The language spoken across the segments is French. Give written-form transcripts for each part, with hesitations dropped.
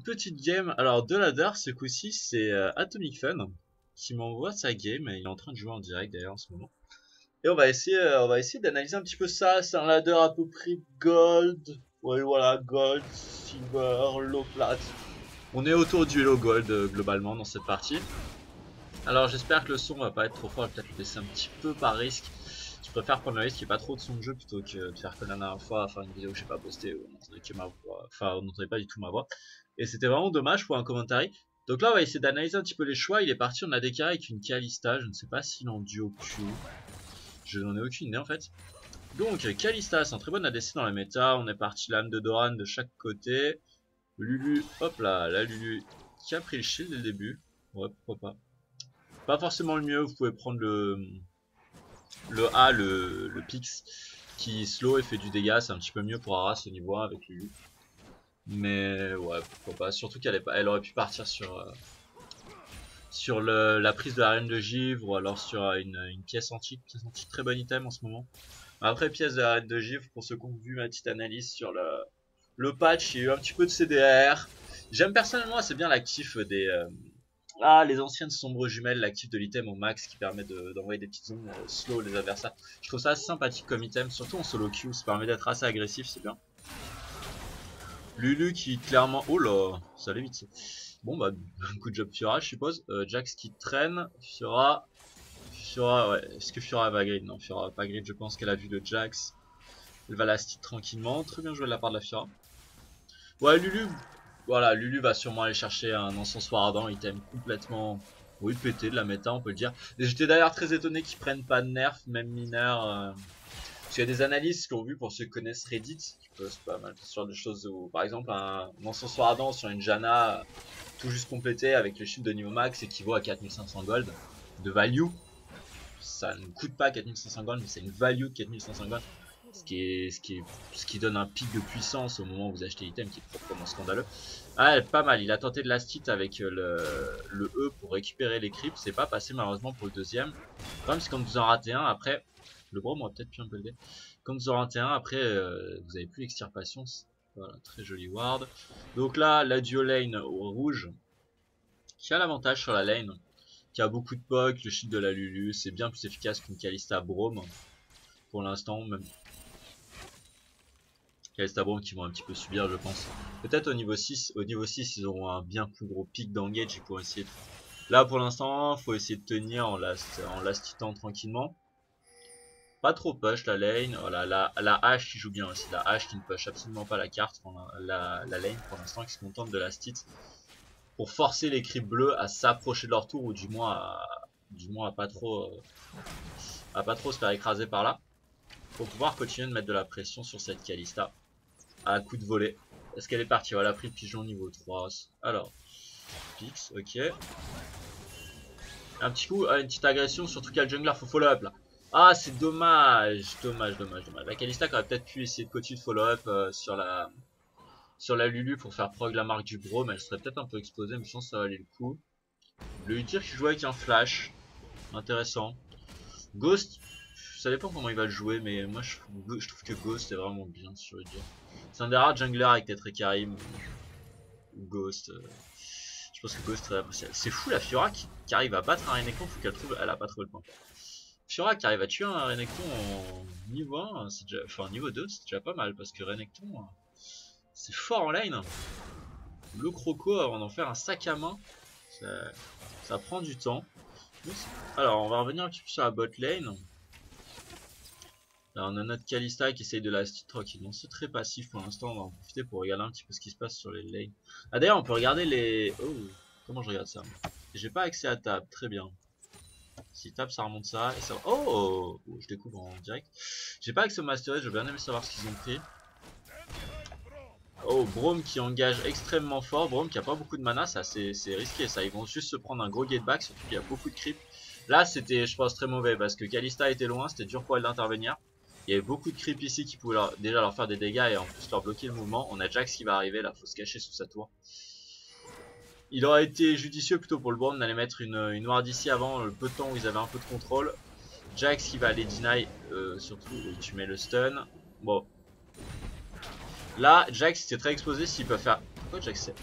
petite game. Alors de ladder, ce coup-ci, c'est Atomic Fun qui m'envoie sa game. Il est en train de jouer en direct d'ailleurs en ce moment. Et on va essayer d'analyser un petit peu ça. C'est un ladder à peu près gold. Ouais, voilà, gold, silver, low plat. On est autour du hello gold globalement dans cette partie. Alors j'espère que le son va pas être trop fort. Je vais peut-être le baisser un petit peu par risque. Je préfère prendre le risque qu'il n'y ait pas trop de son de jeu plutôt que de faire comme la dernière fois, faire une vidéo que je sais pas postée où on n'entendait que ma voix, enfin on n'entendait pas du tout ma voix. Et c'était vraiment dommage pour un commentary. Donc là on va essayer d'analyser un petit peu les choix. Il est parti en AD carry avec une Kalista, je ne sais pas s'il est en duo Q. Je n'en ai aucune idée en fait. Donc Kalista, c'est un très bon ADC dans la méta. On est parti l'âme de Doran de chaque côté. Lulu, hop là, la Lulu qui a pris le shield dès le début. Ouais, pourquoi pas. Pas forcément le mieux, vous pouvez prendre le A, le Pix, qui slow et fait du dégât, c'est un petit peu mieux pour Aras au niveau 1 avec Lulu. Mais ouais, pourquoi pas, surtout elle aurait pu partir sur la prise de la reine de givre ou alors sur une pièce antique, très bon item en ce moment. Après pièce de la reine de givre, pour ceux qui ont vu ma petite analyse sur le patch, il y a eu un petit peu de CDR. J'aime personnellement assez bien l'actif des... les anciennes sombres jumelles, l'actif de l'item au max qui permet d'envoyer des petites zones slow les adversaires. Je trouve ça assez sympathique comme item, surtout en solo queue, ça permet d'être assez agressif, c'est bien. Lulu qui clairement... Oh là, ça allait vite. Bon bah, good job Fiora je suppose. Jax qui traîne, Fiora, ouais, est-ce que Fiora va grid? Non, Fiora va pas grid, je pense qu'elle a vu le Jax. Elle va la stick tranquillement, très bien joué de la part de la Fiora. Ouais, Lulu, voilà, Lulu va sûrement aller chercher un encensoir ardent, item complètement, oui, pété de la méta, on peut le dire. Et j'étais d'ailleurs très étonné qu'ils prennent pas de nerf, même mineur. Parce qu'il y a des analystes qui ont vu, pour ceux qui connaissent Reddit, qui posent pas mal ce genre de choses, où par exemple un encensoir ardent sur une Janna tout juste complété avec le shield de niveau max équivaut à 4500 gold de value. Ça ne coûte pas 4500 gold, mais c'est une value de 4500 gold. Ce qui donne un pic de puissance au moment où vous achetez l'item qui est proprement scandaleux. Ah, pas mal, il a tenté de last hit avec le E pour récupérer les creeps, c'est pas passé malheureusement pour le deuxième. Le problème c'est quand vous en ratez un, après, le brom aurait peut-être pu un peu l'aider. Quand vous en ratez un, après vous avez plus l'extirpation, voilà, très joli ward. Donc là, la duo lane au rouge, qui a l'avantage sur la lane, qui a beaucoup de poke, le shield de la Lulu, c'est bien plus efficace qu'une Kalista Braum, pour l'instant, même. Kalista Braum qui vont un petit peu subir je pense. Peut-être au niveau 6, ils auront un bien plus gros pic d'engage pour essayer de... Là pour l'instant faut essayer de tenir en last hitant tranquillement. Pas trop push la lane, voilà, la hache qui joue bien aussi, la hache qui ne push absolument pas la carte, la lane pour l'instant qui se contente de last hit. Pour forcer les creeps bleus à s'approcher de leur tour ou du moins à pas trop se faire écraser par là. Pour pouvoir continuer de mettre de la pression sur cette Kalista. À coup de volet. Est-ce qu'elle est partie? Elle a pris le pigeon niveau 3. Alors, Pix, ok. Un petit coup, une petite agression, surtout qu'il y a le jungler, faut follow up là. Ah, c'est dommage, dommage. La Kalista qui aurait peut-être pu essayer de continuer de follow up sur la Lulu pour faire prog la marque du bro, mais elle serait peut-être un peu explosée, mais je pense que ça valait le coup. Le Utyr qui joue avec un flash, intéressant. Ghost, ça dépend comment il va le jouer, mais moi je trouve que Ghost est vraiment bien sur Udyr. C'est un des rares junglers avec Tetra Karim ou Ghost. Je pense que Ghost est appréciable. C'est fou la Fiora qui arrive à battre un Renekton, faut qu'elle trouve. Elle a pas trouvé le point. Fiora qui arrive à tuer un Renekton en niveau 1, déjà... enfin niveau 2, c'est déjà pas mal parce que Renekton c'est fort en lane. Le croco avant d'en faire un sac à main, ça prend du temps. Alors on va revenir un petit peu sur la bot lane. Là on a notre Kalista qui essaye de la stick tranquillement, c'est très passif pour l'instant, on va en profiter pour regarder un petit peu ce qui se passe sur les lanes. Ah d'ailleurs on peut regarder les... Oh, comment je regarde ça? J'ai pas accès à tab, très bien. Si tab ça remonte ça, et ça... Oh, je découvre en direct. J'ai pas accès au mastery, j'ai bien aimé savoir ce qu'ils ont pris. Oh, Braum qui engage extrêmement fort, Braum qui a pas beaucoup de mana, ça c'est risqué ça, ils vont juste se prendre un gros gateback, surtout qu'il y a beaucoup de creep. Là c'était je pense très mauvais parce que Kalista était loin, c'était dur pour elle d'intervenir. Il y avait beaucoup de creep ici qui pouvaient déjà leur faire des dégâts et en plus leur bloquer le mouvement. On a Jax qui va arriver là, faut se cacher sous sa tour. Il aurait été judicieux plutôt pour le Braum d'aller mettre une ward ici avant le peu de temps où ils avaient un peu de contrôle. Jax qui va aller deny, surtout tu mets le stun. Bon. Là, Jax était très exposé s'il peut faire... pourquoi Jax c'est...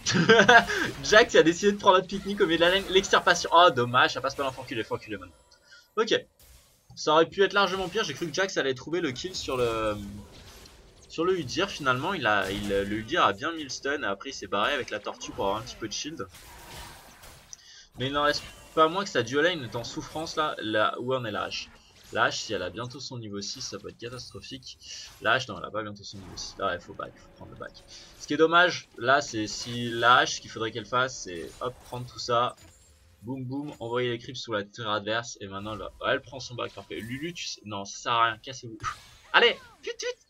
Jax a décidé de prendre notre pique-nique au milieu de la lane. L'extirpation. Oh, dommage, ça passe pas l'enfoculé, faut enculer maintenant. Ok. Ça aurait pu être largement pire. J'ai cru que Jax allait trouver le kill sur le Udyr. Finalement, le Udyr a bien mis le stun. Et après, il s'est barré avec la tortue pour avoir un petit peu de shield. Mais il n'en reste pas moins que sa duo lane est en souffrance là. Où en est la hache? La hache, si elle a bientôt son niveau 6, ça peut être catastrophique. La hache, non, elle a pas bientôt son niveau 6. Là, il faut back, faut prendre le back. Ce qui est dommage, là, c'est si la hache, ce qu'il faudrait qu'elle fasse, c'est hop, prendre tout ça. Boum boum, envoyer les creeps sous la terre adverse. Et maintenant là, elle prend son back, parfait. Lulu, tu sais, non, ça sert à rien, cassez-vous. Allez, vite, vite.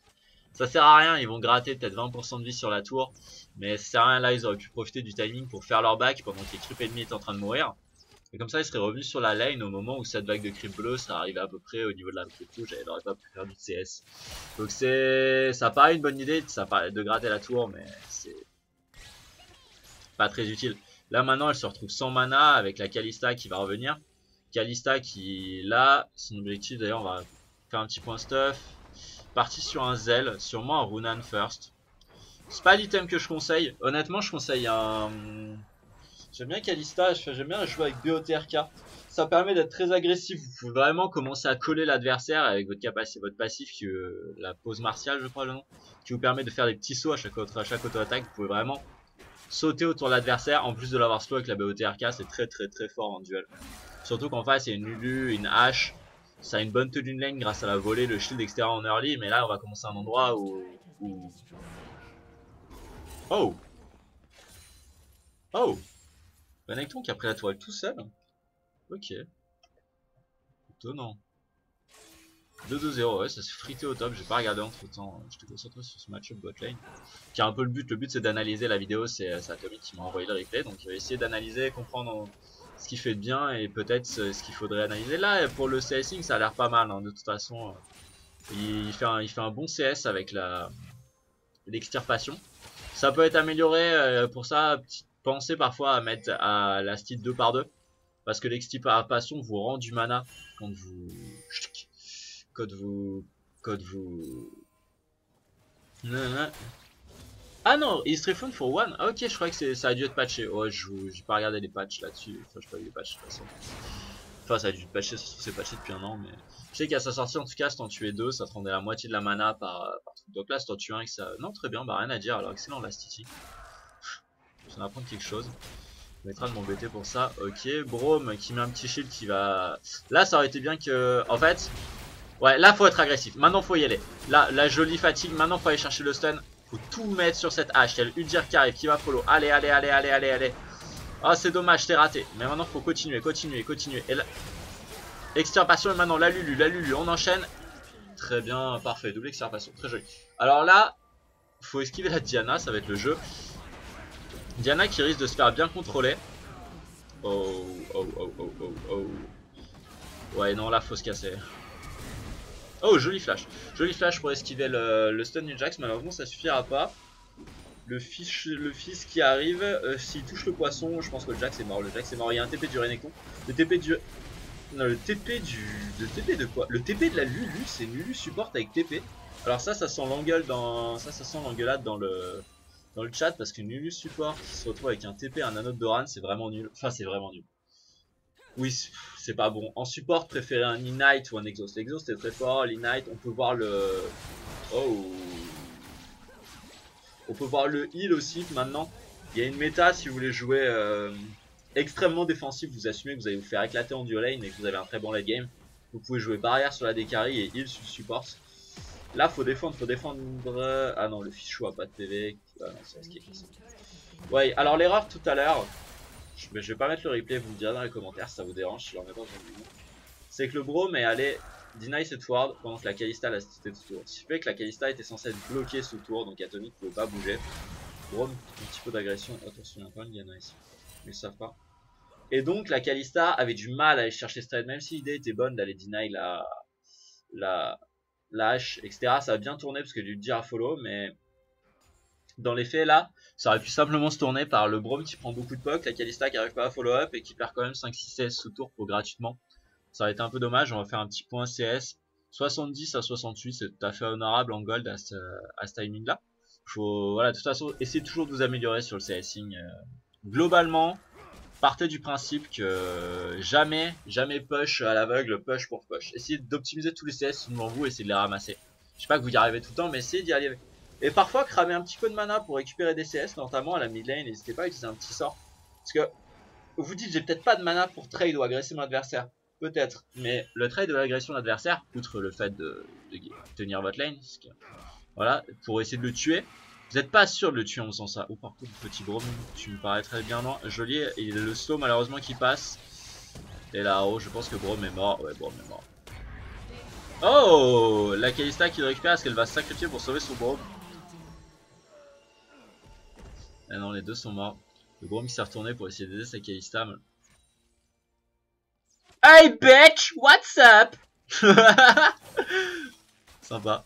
Ça sert à rien, ils vont gratter peut-être 20% de vie sur la tour. Mais ça sert à rien, là, ils auraient pu profiter du timing pour faire leur back pendant que les creeps ennemis étaient en train de mourir. Et comme ça, ils seraient revenus sur la lane au moment où cette vague de creep bleu, ça arrivait à peu près au niveau de la creep rouge, et elle aurait pas pu faire du CS. Donc ça paraît une bonne idée, de gratter la tour, mais c'est pas très utile. Là maintenant elle se retrouve sans mana avec la Kalista qui va revenir. Kalista qui là, son objectif d'ailleurs on va faire un petit point stuff. Parti sur un Zell, sûrement un Runan first. C'est pas l'item que je conseille, honnêtement je conseille un... J'aime bien Kalista, j'aime bien jouer avec BOTRK. Ça permet d'être très agressif, vous pouvez vraiment commencer à coller l'adversaire avec votre passif, qui la pose martiale je crois le nom, qui vous permet de faire des petits sauts à chaque auto-attaque, vous pouvez vraiment sauter autour de l'adversaire, en plus de l'avoir slow avec la BOTRK, c'est très fort en duel. Surtout qu'en face il y a une Lulu, une hache, ça a une bonne tenue de lane grâce à la volée, le shield extérieur en early, mais là on va commencer à un endroit où... Oh Oh Renekton qui a pris la toile tout seul. Ok. Étonnant. 2-2-0, ouais, ça s'est frité au top, j'ai pas regardé entre temps, j'étais concentré sur ce match-up botlane. Qui est un peu le but c'est d'analyser la vidéo, c'est Atomic qui m'a envoyé le replay, donc il va essayer d'analyser, comprendre ce qu'il fait de bien et peut-être ce qu'il faudrait analyser. Là, pour le CSing, ça a l'air pas mal, hein, de toute façon. Il fait un bon CS avec l'extirpation. Ça peut être amélioré, pour ça, pensez parfois à mettre à la style 2 par 2. Parce que l'extirpation vous rend du mana quand vous... Ah non, is refund for one. Ah, ok, je croyais que ça a dû être patché. Oh, j'ai pas regardé les patchs là-dessus. Enfin, j'ai pas vu les patchs de toute façon. Enfin, ça a dû être patché, c'est patché depuis un an, mais... Je sais qu'à sa sortie, en tout cas, si t'en tuais 2, ça te rendait la moitié de la mana par truc. Donc là, si t'en tues un, ça... Non, très bien, bah rien à dire. Alors, excellent, la Stiti. Je viens d'apprendre quelque chose. Je mettrai de m'embêter pour ça. Ok, Braum qui met un petit shield qui va... Là, ça aurait été bien que... En fait... Ouais, là, faut être agressif. Maintenant, faut y aller. Là, la jolie fatigue. Maintenant, faut aller chercher le stun. Faut tout mettre sur cette hache. Il y a le Udyr qui arrive, qui va follow. Allez. Ah, c'est dommage, c'est raté. Mais maintenant, faut continuer. Et là... Extirpation, et maintenant, la Lulu. On enchaîne. Très bien, parfait. Double extirpation. Très joli. Alors là, faut esquiver la Diana. Ça va être le jeu. Diana qui risque de se faire bien contrôler. Oh. Ouais, non, là, faut se casser. Oh, joli flash. Joli flash pour esquiver le stun du Jax. Malheureusement, ça suffira pas. Le fils qui arrive, s'il touche le poisson, je pense que le Jax est mort. Il y a un TP du Renekton. Le TP du... Non, le TP de quoi? Le TP de la Lulu, c'est Lulu support avec TP. Alors ça sent l'engueulade dans le chat, parce que Lulu support qui se retrouve avec un TP, un anneau de Doran, c'est vraiment nul. Enfin, c'est vraiment nul. Oui, c'est pas bon. En support, préférez un Ignite ou un Exhaust. L'Exhaust est très fort, l'Ignite, on peut voir le... Oh. On peut voir le heal aussi maintenant. Il y a une méta si vous voulez jouer extrêmement défensif, vous assumez que vous allez vous faire éclater en duo lane et que vous avez un très bon late game. Vous pouvez jouer barrière sur la décarry et heal sur le support. Là, faut défendre. Ah non, le fichou a pas de PV. Ah non, c'est risqué. Ouais, alors l'erreur tout à l'heure... Je vais pas mettre le replay, vous me direz dans les commentaires si ça vous dérange, je leur mets pas dans. C'est que le Braum est allé deny cette ward pendant que la Kalista l'a cité tout tour. Ce qui fait que la Kalista était censée être bloquée sous tour, donc Atomic ne pouvait pas bouger. Braum, un petit peu d'agression. Attention, il y a pas une Diana ici. Ils savent pas. Et donc la Kalista avait du mal à aller chercher Stride, même si l'idée était bonne d'aller deny la hache, etc. Ça a bien tourné parce que du dire à follow, mais dans les faits là, ça aurait pu simplement se tourner par le Braum qui prend beaucoup de poke, la Kalista qui arrive pas à follow up et qui perd quand même 5-6 CS sous tour pour gratuitement. Ça aurait été un peu dommage, on va faire un petit point CS. 70 à 68, c'est tout à fait honorable en gold à ce timing là. Faut, voilà, de toute façon, essayez toujours de vous améliorer sur le CSing. Globalement, partez du principe que jamais push à l'aveugle, push pour push. Essayez d'optimiser tous les CS qui sont devant vous et essayez de les ramasser. Je sais pas que vous y arrivez tout le temps, mais essayez d'y aller. Et parfois, cramer un petit peu de mana pour récupérer des CS, notamment à la mid lane. N'hésitez pas à utiliser un petit sort. Parce que vous vous dites, j'ai peut-être pas de mana pour trade ou agresser mon adversaire. Peut-être. Mais le trade ou l'agression de l'adversaire, outre le fait de tenir votre lane, parce que, voilà, pour essayer de le tuer, vous n'êtes pas sûr de le tuer en faisant ça. Oh, par contre, petit Braum, tu me parais très bien joli. Et le slow, malheureusement, qui passe. Et là, oh, je pense que Braum est mort. Ouais, Braum est mort. Oh, la Kalista qui le récupère, est-ce qu'elle va se sacrifier pour sauver son Braum? Ah non, les deux sont morts. Le Braum qui s'est retourné pour essayer d'aider sa Kalista. Mais... Hey bitch, what's up? Sympa.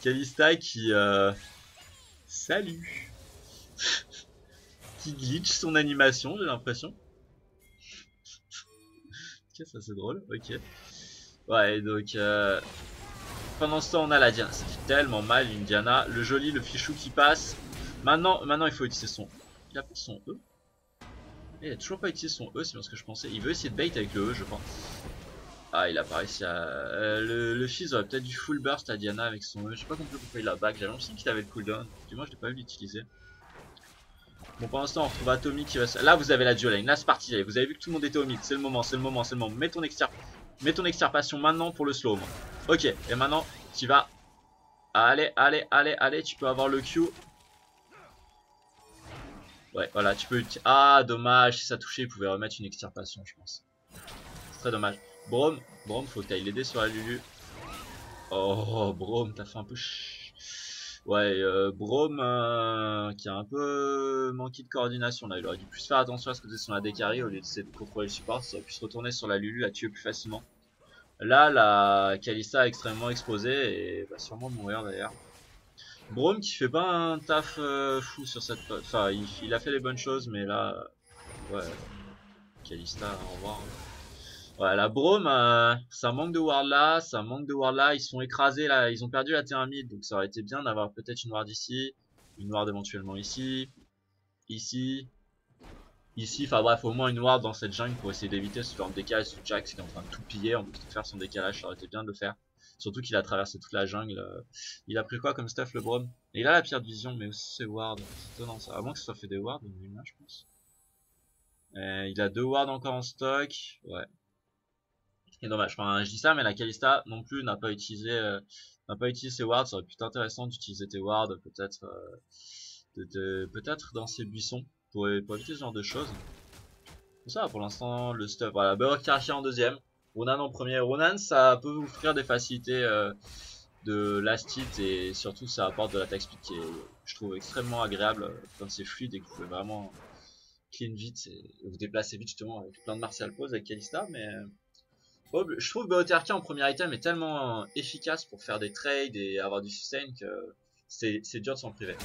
Kalista qui... Salut. Qui glitch son animation, j'ai l'impression. Ok, ça c'est drôle, ok. Ouais, donc... pendant ce temps, on a la Diana. Ça fait tellement mal, une Diana. Le joli, le fichou qui passe. Maintenant, il faut utiliser son... Il a pas son E. Il a toujours pas utilisé son E, c'est bien ce que je pensais. Il veut essayer de bait avec le E, je pense. Ah, il a pas réussi à... le fils aurait peut-être du full burst à Diana avec son E. Je sais pas compris pourquoi il l'a back. J'avais l'impression qu'il avait le cooldown. Du moins, je l'ai pas vu l'utiliser. Bon, pour l'instant, on retrouve Atomic qui va... Là, vous avez la duo lane. Là, c'est parti. Vous avez vu que tout le monde était au mid. C'est le moment, c'est le moment, c'est le moment. Mets ton extirpation maintenant pour le slow. Ok, et maintenant, tu vas... Allez, allez, allez, allez. Tu peux avoir le Q. Ouais, voilà, tu peux... Ah, dommage. Si ça touchait, il pouvait remettre une extirpation, je pense. C'est très dommage. Braum, faut que t'ailles l'aider sur la Lulu. Oh, Braum, t'as fait un peu... Ouais, Braum qui a un peu manqué de coordination là. Il aurait dû plus faire attention à ce que faisait son AD carry au lieu d'essayer de contrôler le support. Ça aurait pu se retourner sur la Lulu, la tuer plus facilement. Là, la Kalista a extrêmement exposé et va sûrement mourir d'ailleurs. Braum qui fait pas un taf fou sur cette... Enfin, il a fait les bonnes choses, mais là... Ouais, Kalista, au revoir. Ouais, la Braum, ça manque de ward là, ils sont écrasés là, ils ont perdu la T1 mid, donc ça aurait été bien d'avoir peut-être une ward ici, une ward éventuellement ici, ici, enfin bref, au moins une ward dans cette jungle pour essayer d'éviter ce genre de décalage sous Jax qui est en train de tout piller, en plus de faire son décalage, ça aurait été bien de le faire. Surtout qu'il a traversé toute la jungle, il a pris quoi comme stuff le Braum? Et il a la pierre de vision, mais aussi ses wards, c'est étonnant ça, à moins que ce soit fait des wards, je pense. Il a 2 wards encore en stock, ouais. C'est dommage. Enfin, je dis ça, mais la Kalista non plus n'a pas utilisé ses wards. Ça aurait pu être intéressant d'utiliser tes wards, peut-être, peut-être dans ces buissons pour éviter ce genre de choses. Pour ça, pour l'instant, le stuff. Voilà, Burrow-Karkia en deuxième, Ronan en premier. Ronan, ça peut vous offrir des facilités de last hit et surtout ça apporte de l'attaque speed qui est, je trouve, extrêmement agréable quand c'est fluide et que vous pouvez vraiment clean vite et vous déplacer vite justement avec plein de martial pose avec Kalista, mais oh, je trouve que BOTRK en premier item est tellement efficace pour faire des trades et avoir du sustain que c'est dur de s'en priver.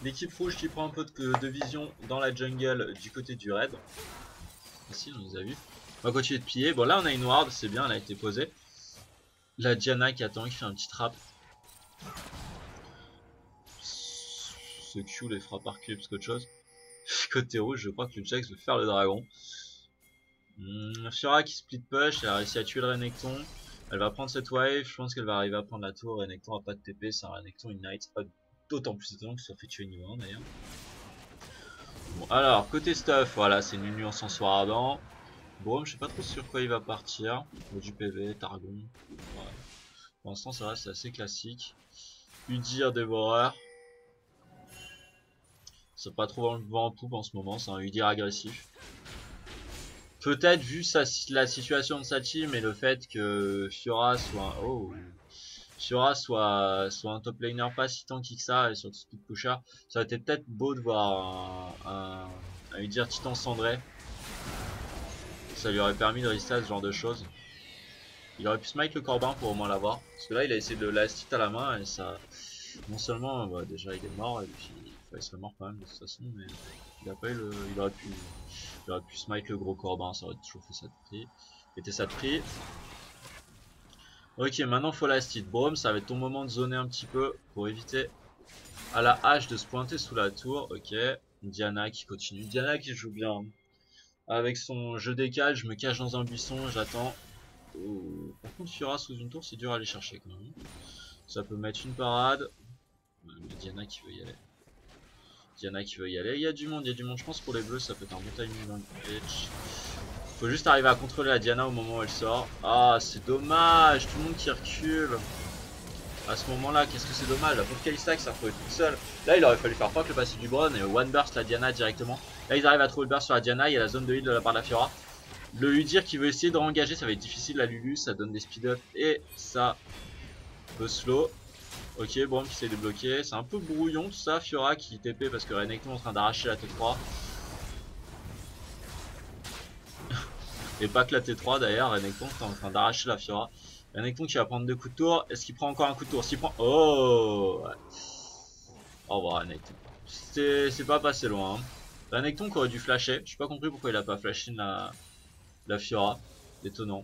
L'équipe rouge qui prend un peu de vision dans la jungle du côté du raid. Ici on les a vus. On va continuer de piller. Bon là on a une ward, c'est bien, elle a été posée. La Diana qui attend, qui fait un petit trap. Ce Q les fera par cube plus qu'autre chose. Côté rouge, je crois que Jax veut faire le dragon. Fiora qui split push, elle a réussi à tuer le Renekton. Elle va prendre cette wave, je pense qu'elle va arriver à prendre la tour. Renekton a pas de TP, c'est un Renekton Ignite. Pas d'autant plus étonnant que ça fait tuer niveau 1 d'ailleurs. Bon, alors, côté stuff, voilà, c'est une nuance en soir ardent. Bon, je sais pas trop sur quoi il va partir. Du PV, Targon. Voilà. Pour l'instant, ça va, c'est assez classique. Udyr, Dévoreur. C'est pas trop le vent en poupe en ce moment, c'est un Udyr agressif. Peut-être vu la situation de sa team et le fait que Fiora soit un top laner pas si tanky que ça et surtout speed pusher, ça aurait été peut-être beau de voir un Udyr Titan cendré. Ça lui aurait permis de résister à ce genre de choses. Il aurait pu smite le Corbin pour au moins l'avoir. Parce que là il a essayé de la hit à la main et ça... Non seulement bah, déjà il est mort et puis il serait mort quand même de toute façon, mais il a pas eu le... il aurait pu smite le gros Corbin, ça aurait toujours fait ça de prix. Mettez ça de prix. Ok, maintenant faut la style. Brom, ça va être ton moment de zoner un petit peu pour éviter à la hache de se pointer sous la tour. Ok, Diana qui continue. Diana qui joue bien. Avec son jeu décale, je me cache dans un buisson, j'attends. Oh. Par contre, Fiora sous une tour, c'est dur à aller chercher quand même. Ça peut mettre une parade. Mais Diana qui veut y aller. Diana qui veut y aller. Il y a du monde, il y a du monde. Je pense pour les bleus, ça peut être un bon timing dans le pitch. Faut juste arriver à contrôler la Diana au moment où elle sort. Ah, c'est dommage. Tout le monde qui recule. À ce moment-là, qu'est-ce que c'est dommage. La pauvre Kalista qui s'est retrouvée toute seule. Là, il aurait fallu faire proc le passif du Bron et one burst la Diana directement. Là, ils arrivent à trouver le burst sur la Diana. Il y a la zone de heal de la part de la Fiora. Le Udyr qui veut essayer de re-engager, ça va être difficile. La Lulu, ça donne des speed-up et ça peut slow. Ok, Brom qui essaie de bloquer. C'est un peu brouillon tout ça. Fiora qui TP parce que Renekton est en train d'arracher la T3. Et pas que la T3 d'ailleurs. Renekton est en train d'arracher la Fiora. Renekton qui va prendre 2 coups de tour. Est-ce qu'il prend encore un coup de tour? S'il prend. Oh ouais. Au revoir Renekton. C'est pas passé loin. Hein. Renekton qui aurait dû flasher. J'ai pas compris pourquoi il a pas flashé la Fiora. Étonnant.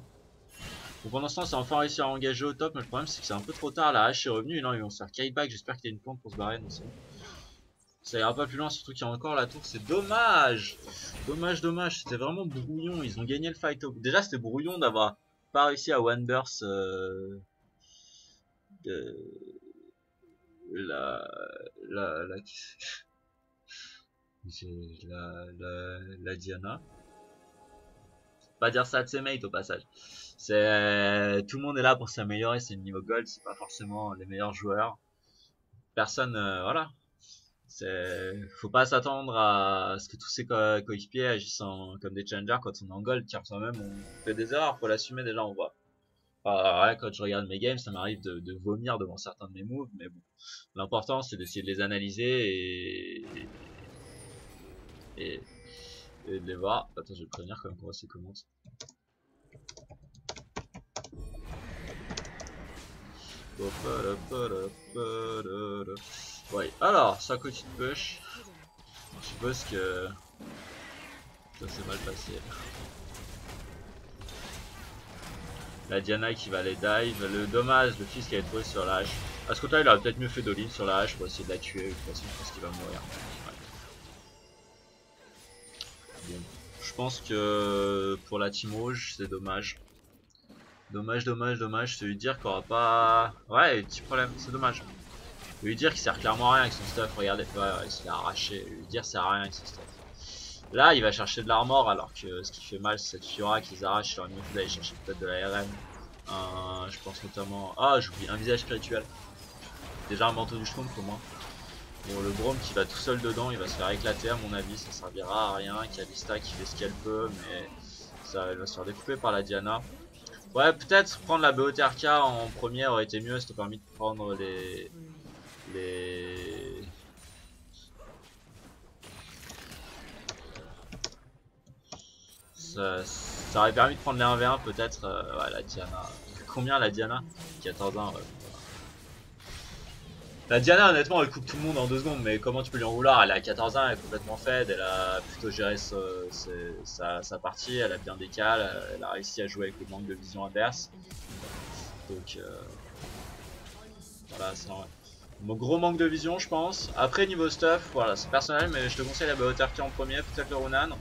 Donc pendant ce temps, c'est enfin réussi à engager au top, mais le problème c'est que c'est un peu trop tard. La hache est revenue et là ils vont se faire kiteback. J'espère qu'il y a une plante pour se barrer. Donc ça ira pas plus loin, surtout qu'il y a encore la tour. C'est dommage. Dommage, dommage. C'était vraiment brouillon. Ils ont gagné le fight. Déjà, c'était brouillon d'avoir pas réussi à one burst la, la, la, la Diana. Pas dire ça de ses mates au passage. C'est tout le monde est là pour s'améliorer, c'est le niveau gold, c'est pas forcément les meilleurs joueurs. Personne, voilà. Faut pas s'attendre à ce que tous ses coéquipiers agissent comme des challengers quand on est en gold, car soi-même on fait des erreurs, faut l'assumer déjà, on voit. Ouais, quand je regarde mes games, ça m'arrive de vomir devant certains de mes moves, mais bon. L'important c'est d'essayer de les analyser et de les voir. Attends, je vais prévenir quand même qu'on voit ses commentaires. Ouais, alors, ça continue de push. Je suppose que ça s'est mal passé. La Diana qui va aller dive. Le dommage, le fils qui a été trouvé sur la hache. À ce côté-là, il aurait peut-être mieux fait d'all-in sur la hache pour essayer de la tuer. De toute façon, je pense qu'il va mourir. Ouais. Bon, je pense que pour la team rouge, c'est dommage. Dommage, dommage, dommage. C'est lui dire qu'on aura pas. Ouais, petit problème, c'est dommage. Lui dire qu'il sert clairement à rien avec son stuff. Regardez, ouais, il se l'a arraché. Lui dire sert à rien avec son stuff. Là, il va chercher de l'armor alors que ce qui fait mal, c'est cette Fiora qu'ils arrachent. Il aurait mieux fait d'aller chercher peut-être de la RM. Je pense notamment. Ah, j'oublie un visage spirituel. Déjà un manteau du Schtroumpf pour moi. Bon, le Brom qui va tout seul dedans, il va se faire éclater à mon avis. Ça servira à rien. Kalista qui fait ce qu'elle peut, mais ça, elle va se faire découper par la Diana. Ouais, peut-être prendre la BOTRK en première aurait été mieux. Ça t'a permis de prendre les... Ça aurait permis de prendre les 1v1 peut-être. Ouais, la Diana. Combien la Diana? 14-1, ouais. La Diana, honnêtement, elle coupe tout le monde en 2 secondes, mais comment tu peux lui en vouloir? Elle est à 14-1, elle est complètement fed, elle a plutôt géré sa partie, elle a bien décalé, elle a réussi à jouer avec le manque de vision adverse. Donc, voilà, c'est normal. Mon gros manque de vision, je pense. Après, niveau stuff, voilà, c'est personnel, mais je te conseille la BOTRK en premier, peut-être le Runan.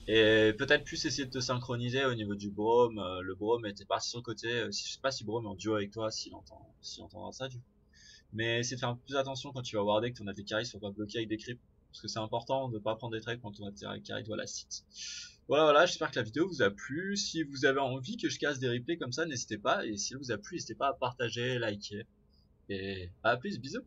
Et peut-être plus essayer de te synchroniser au niveau du Brom. Le Brom était parti sur le côté. Je sais pas si Brom est en duo avec toi, s'il entendra ça du coup. Mais essayer de faire un peu plus attention quand tu vas warder que ton AD carry soit pas bloqué avec des creeps. Parce que c'est important de ne pas prendre des trades quand ton AD carry doit la sit. Voilà, voilà, j'espère que la vidéo vous a plu. Si vous avez envie que je casse des replays comme ça, n'hésitez pas. Et si elle vous a plu, n'hésitez pas à partager, liker. Et à plus, bisous.